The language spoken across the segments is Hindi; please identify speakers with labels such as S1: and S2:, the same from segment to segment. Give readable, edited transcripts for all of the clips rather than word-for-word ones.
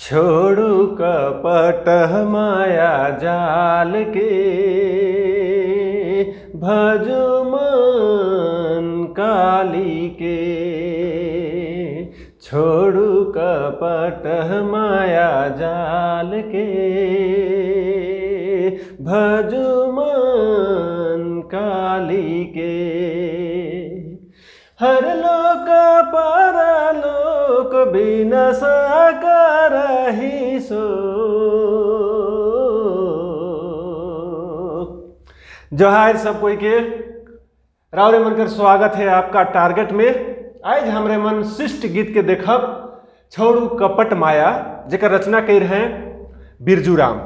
S1: छोड़ू कपट माया जाल के, भजो मन काली के। छोड़ू कपट माया जाल के, भजो मन काली के। हर लोक परलोक विनाश करहि सो। जोहार सब कोई के रावरे मन कर स्वागत है आपका टारगेट में। आज हमरे मन शिष्ट गीत के देखब छोड़ू कपट माया, जेकर रचना कर हैं बिरजू राम।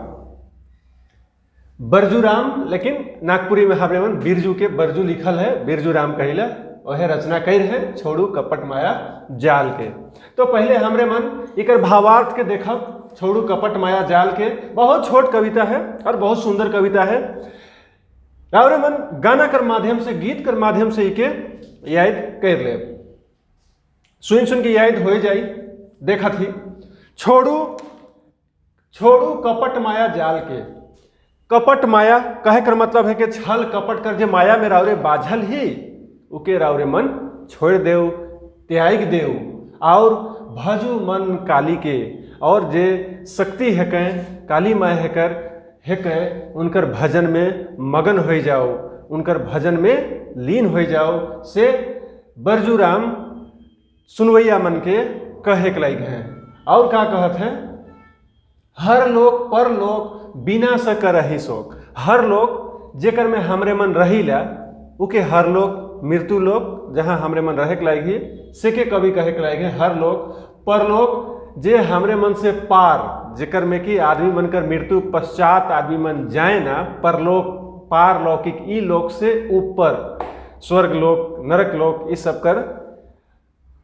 S1: बरजू राम, लेकिन नागपुरी में हमरे मन बिरजू के बरजू लिखल है, बिरजू राम कहिला। वह रचना कर है छोड़ू कपट माया जाल के। तो पहले हमरे मन एकर भावार्थ के देखब। छोड़ू कपट माया जाल के बहुत छोट कविता है और बहुत सुंदर कविता है। रावरे मन गाना कर माध्यम से, गीत कर माध्यम से इके याद कर ले। सुन के याद हो जाई। देखा थी छोड़ू कपट माया जाल के। कपट माया कहे कर मतलब है कि छल कपट कर जे माया में रावरे बाझल ही उके रावरे मन छोड़ देव, त्याग देव और भजू मन काली के। और जे शक्ति है कह काली माय है कर है कह उनकर भजन में मगन हो जाओ, उनकर भजन में लीन हो जाओ से बरजू राम सुनवैया मन के कहे के लायक हैं। और का कहत है, हर लोक पर लोक बिना स करहि शोक। हर लोक जेकर में हमरे मन रहीला उके हर लोक मृत्यु लोक, जहाँ हमरे मन रहे के लायक ही से के कवि कहे के लायक है हर लोक। परलोक जे हमरे मन से पार, जेकर में कि आदमी मन कर मृत्यु पश्चात आदमी मन जाए ना, परलोक पारलौकिक ई लोक से ऊपर स्वर्ग लोक नरक लोक इस सब कर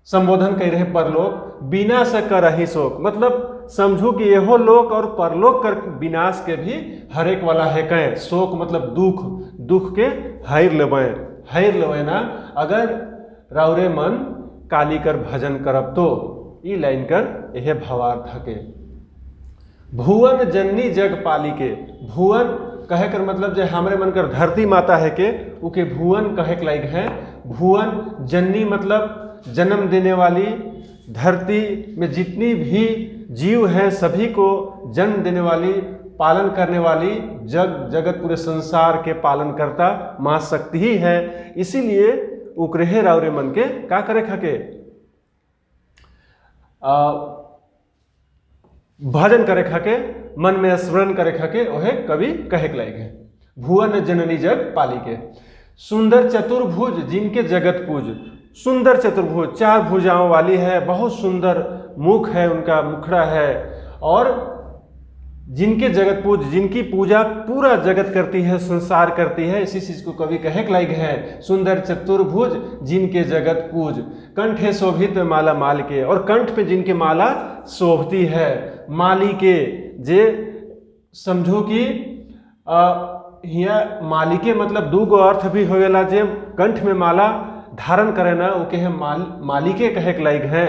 S1: संबोधन कर रहे परलोक। बिना से करहि शोक मतलब समझू कि यहो लोक और परलोक कर विनाश के भी हरेक वाला है कह। शोक मतलब दुख, दुख के हर लेवे ना अगर रावरे मन काली कर भजन करब तो। ई लाइन कर यह भावार्थ हके। भुवन जननी जग पाली के। भुवन कहे कर मतलब जो हमरे मन कर धरती माता है के उके भुवन कहे के लायक है। भुवन जननी मतलब जन्म देने वाली, धरती में जितनी भी जीव हैं सभी को जन्म देने वाली, पालन करने वाली, जगत पूरे संसार के पालन करता मां शक्ति ही है। इसीलिए उकरेहे रावरे मन के का करे खके भजन करे खके, मन में स्मरण करे खके ओहे कवि कहे के लायक है। भुवन जननी जग पाली के। सुंदर चतुर्भुज जिनके जगत पूज। सुंदर चतुर्भुज चार भुजाओं वाली है, बहुत सुंदर मुख है, उनका मुखड़ा है। और जिनके जगत पूज, जिनकी पूजा पूरा जगत करती है, संसार करती है, इसी चीज को कवि कहे के लायक है। सुंदर चतुर्भुज जिनके जगत पूज। कंठे शोभित माला माल के। और कंठ पे जिनके माला शोभती है। माली के जे समझो कि हिया माली के मतलब दू गो अर्थ भी होवेला। जे कंठ में माला धारण करे ना उके है मालिके कहे के लायक है।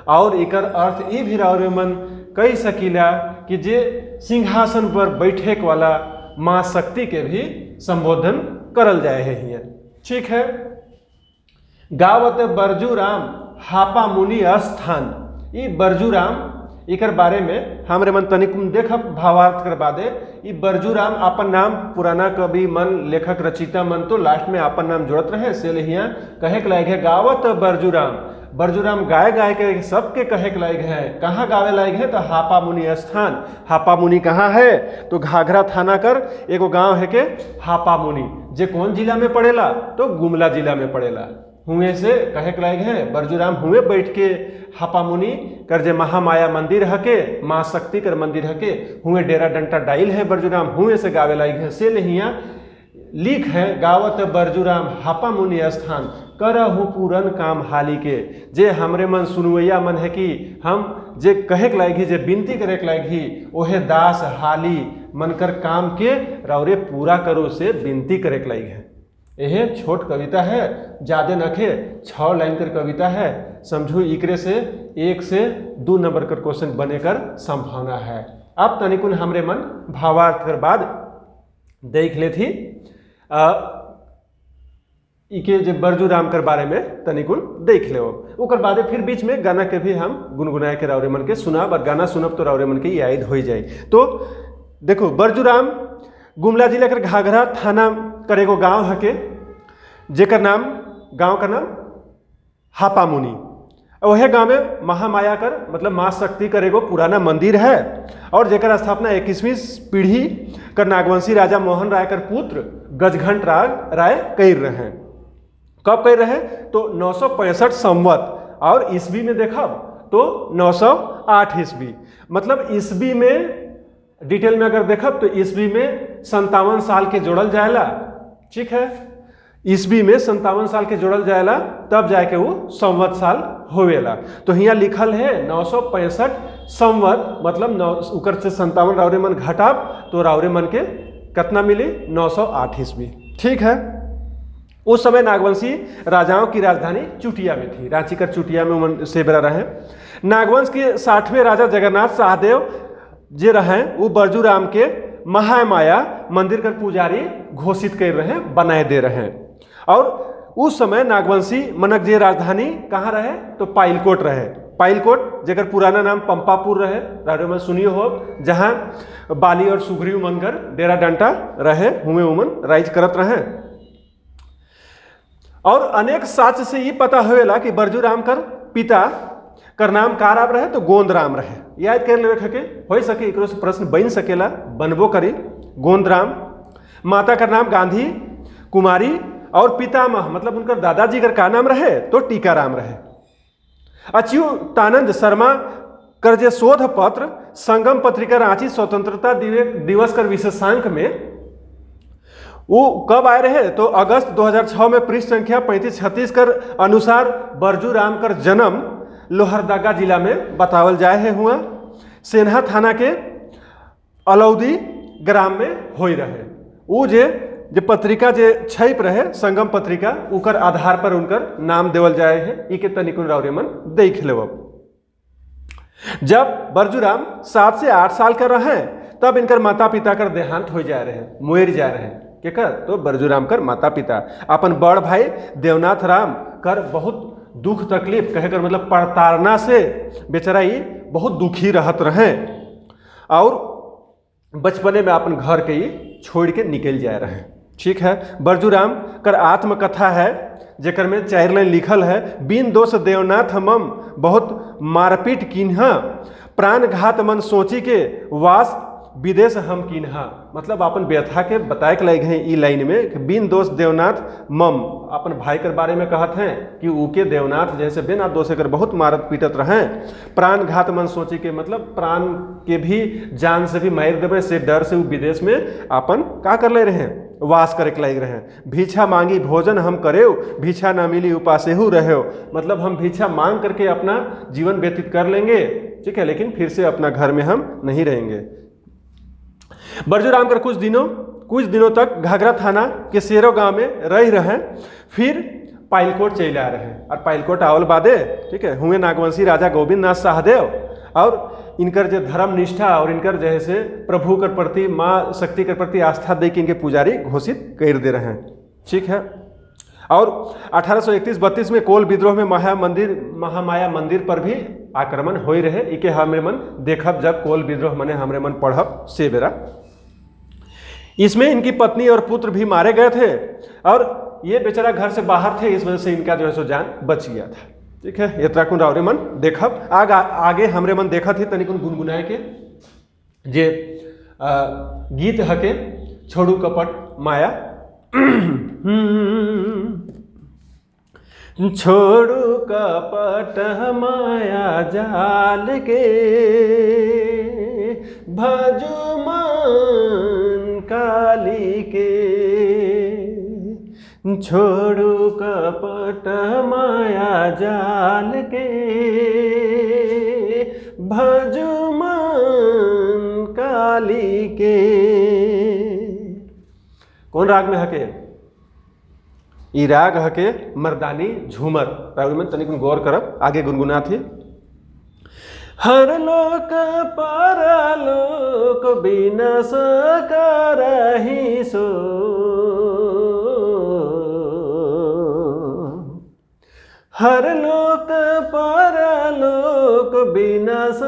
S1: और एकर अर्थ ये भी रावरे मन कही सकीला कि जे सिंहासन पर बैठे वाला मां शक्ति के भी संबोधन करल जाए है हिया। ठीक है। गावत बरजू राम हापा मुनि स्थान। ये बरजू राम एकर बारे में हमरे मन तनिक देखब भावार्थ कर बादे। ई बरजू राम अपन नाम पुराना कवि मन लेखक रचिता मन तो लास्ट में अपन नाम जोड़त रहे से हिया कहे के लायक है। गावत बरजू राम। बरजू राम गाय के सबके कहे के लायक है। कहाँ गावे लायक है तो हापा मुनि स्थान। हापा मुनि कहाँ है तो घाघरा थाना कर एगो गांव है के हापा मुनि, जे कौन जिला में पड़ेला तो गुमला जिला में पड़ेला। हुए से कहे के लायक है बरजू राम हुए बैठ के हापा मुनि कर जे महामाया मंदिर हके, मां शक्ति कर मंदिर हके, हुए डेरा डंटा डाइल है बरजू राम हुए से गावे लायक है। से हिया लिख है गावत बरजू राम हापा मुनि स्थान करहु पूरन काम हाली के। जे हमरे मन सुनवैया मन है कि हम जे कहे के लायक ही, जे विनती करे के लायक ही ओहे दास हाली मन कर काम के रावरे पूरा करो से विनती करे के लायक है। यह छोट कविता है, ज़्यादा नखे 6 लाइन कर कविता है। समझू इकरे से 1 से 2 नंबर कर क्वेश्चन बने कर संभावना है। अब तनिकुन हमरे मन भावार्थ कर बाद देख ले थी इके जे बरजू राम कर बारे में तनिकुन देख ले। ओकर बादे फिर बीच में गाना के भी हम गुनगुनाए के रावरे मन के सुनाब, और गाना सुनब तो रावरे मन के याद हो जाए। तो देखो बरजू राम गुमला जिला कर घाघरा थाना कर एगो गाँव है के, जेकर नाम गांव का नाम हापामुनि। वह गांव में महामाया कर मतलब माँ शक्ति कर एगो पुराना मंदिर है, और जेकर स्थापना 21वीं पीढ़ी कर नागवंशी राजा मोहन राय कर पुत्र गजघंट राय कर रहे हैं। कब कर रहे तो 965 संवत, और ईस्वी में देखब तो 908 ईस्वी। मतलब ईस्वी में डिटेल में अगर देखब तो ईस्वी में 57 साल के जोड़ल जाएला। ठीक है, ईस्वी में 57 साल के जोड़ल जाएला, तब जाके वो संवत साल होवेला। तो यहाँ लिखल है 965 संवत, मतलब उकर से 57 रावरे मन घटाब तो रावरे मन के कितना मिली 908 ईस्वी। ठीक है, उस समय नागवंशी राजाओं की राजधानी चुटिया में थी। रांची कर चुटिया में से बेरा रहे। नागवंश के 60वें राजा जगन्नाथ शाहदेव जे रहे वो बरजू राम के महामाया मंदिर कर पुजारी घोषित कर रहे हैं, बनाए दे रहे हैं। और उस समय नागवंशी मनक जे राजधानी कहाँ रहे तो पाइलकोट रहे। पाइलकोट जेकर पुराना नाम पंपापुर रहे, रावरे मन सुनियो हो, जहाँ बाली और सुग्रीव मनकर डेरा डंटा रहे, हुए उमन राइज करत रहे। और अनेक साक्ष्य से ये पता होएला कि बरजू राम कर पिता कर नाम का राम रहे तो गोंद राम रहे। याद कर लेवे खके हो सके, एकरो से प्रश्न बन सकेला, बनबो करी। गोंद राम, माता का नाम गांधी कुमारी, और पितामह मतलब उनका दादाजी का नाम रहे तो टीका राम रहे। अच्युतानंद शर्मा कर जे शोध पत्र संगम पत्रिका रांची स्वतंत्रता दिवस कर विशेषांक में वो कब आए रहे तो अगस्त 2006 में पृष्ठ संख्या 3536 कर अनुसार बरजू राम कर जन्म लोहरदगा जिला में बतावल जाए है हुआ। सेन्हा थाना के अलौदी ग्राम में हो रहे। वो जे पत्रिका जे छप रहे संगम पत्रिका, उकर आधार पर उनकर नाम देवल जाए है। इके तनिकुन रावरे मन देख लेब। जब बरजू राम 7 से 8 साल कर रहे तब इनकर माता पिता कर देहांत हो जा रहे, मुएर जा रहे। के कर तो बरजू राम कर माता पिता अपन बड़ भाई देवनाथ राम कर बहुत दुख तकलीफ कहे कर मतलब प्रताड़ना से बेचारा बहुत दुखी रहत रहे, और बचपने में अपन घर के छोड़ के निकल जाए रहे। ठीक है, बरजू राम कर आत्मकथा है जेकर में 4 लाइन लिखल है। बिन दोष देवनाथ मम बहुत मारपीट किन्हा, प्राण घात मन सोची के वास विदेश हम किन्हा। मतलब अपन व्यथा के बताए के लगे हैं ई लाइन में कि बिन दोष देवनाथ मम, अपन भाई के बारे में कहत हैं कि उके देवनाथ जैसे बिना दोष कर बहुत मारत पीटत रहे। प्राण घात मन सोची के मतलब प्राण के भी जान से भी मार देवे से डर से वो विदेश में अपन का कर ले रहे वास करे के लग रहे। भिक्षा मांगी भोजन हम करे, भिक्षा ना मिली उपासेहू रहे। मतलब हम भिक्षा मांग करके अपना जीवन व्यतीत कर लेंगे, ठीक है, लेकिन फिर से अपना घर में हम नहीं रहेंगे। बरजू राम कर कुछ दिनों तक घाघरा थाना के शेरो गांव में रहे। फिर पाइलकोट चले आ रहे, और पाइलकोट आवल बादे ठीक है हुए नागवंशी राजा गोविंद नाथ शाहदेव, और इनकर जो धर्म निष्ठा और इनकर जैसे प्रभु के प्रति माँ शक्ति के प्रति आस्था दे के इनके पुजारी घोषित कर दे रहे हैं। ठीक है, और 1831-32 में कोल विद्रोह में महामाया मंदिर पर भी आक्रमण हो रहे। इके हमरे मन देखब जब कोल विद्रोह मने हमरे मन पढ़ब से बेरा। इसमें इनकी पत्नी और पुत्र भी मारे गए थे, और ये बेचारा घर से बाहर थे, इस वजह से इनका जो है सो जान बच गया था। ठीक है, यात्रा कुन रावरे मन देखब आगे हमरे मन देखा थी तनिकुन गुनगुनाए के जे गीत हके छोड़ू कपट माया। छोड़ू कपट माया जाल के, भजू मन काली के। छोड़ू कपट माया जाल के, भजू मन काली के। कौन राग में हके? ई राग हके मर्दानी झूमर। राउरी मन तनिक गौर करब, आगे गुनगुना थी। हर लोक परलोक बिनस करहि सो, हर लोक परलोक बिनस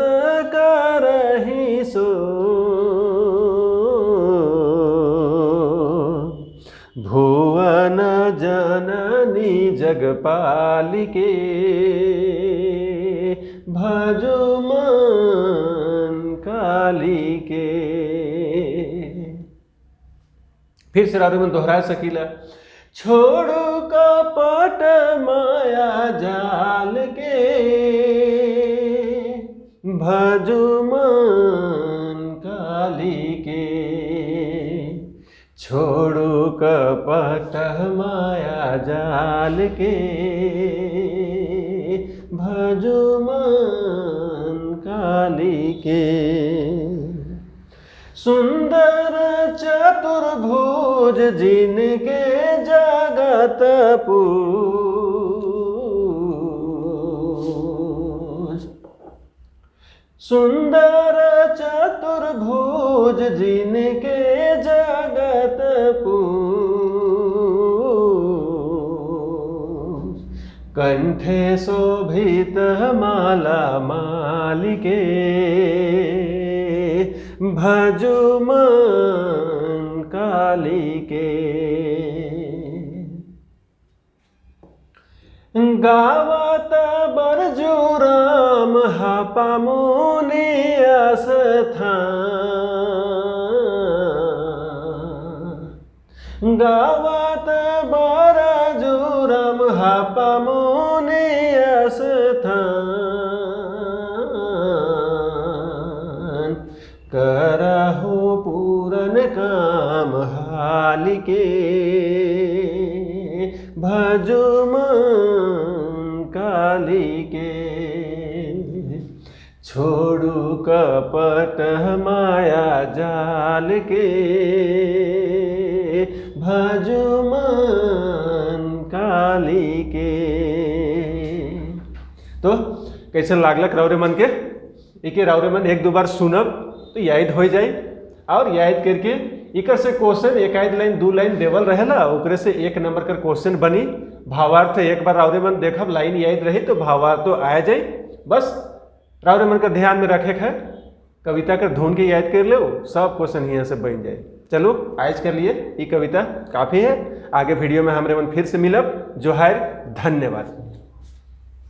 S1: करहि सो, भुवन जननी जगपालिके भजो मन कालिके। फिर से राउरी मन दोहरा सकीला। छोड़ो कपट माया जाल के भजो मन कालिके, छोड़ो कपट माया जाल के भजो मन कालिके। सुंदर चतुर्भुज जिनके जगत पूज, सुंदर चतुर्भुज जिनके जगत पूज, कंठे शोभित माला मालिके भजो मन कालिके। गावत बरजू राम हापा मुनि आस्थान, गावत बरजू राम हापा मुनि आस्थान, करहु पूरन काम हालिके भजो मन कालिके। छोड़ू कपट माया जाल के भजो मन कालिके। तो कैसे लागलक राउरे मन के? इके राउरे मन एक दो बार सुनब तो याद हो जाए, और याद करके इकर से क्वेश्चन एक आध लाइन दो लाइन देवल रहेला, ओकरे से एक नंबर कर क्वेश्चन बनी। भावार्थ एक बार राउरे मन देखब, लाइन याद रही तो भावार्थ तो आ जाए। बस राउरे मन का ध्यान में रखे है, कविता कर धुन के याद कर लो, सब क्वेश्चन यहाँ से बन जाए। चलो आज कर लिए ये कविता काफ़ी है, आगे वीडियो में हमरे मन फिर से मिलब। जोहार, धन्यवाद।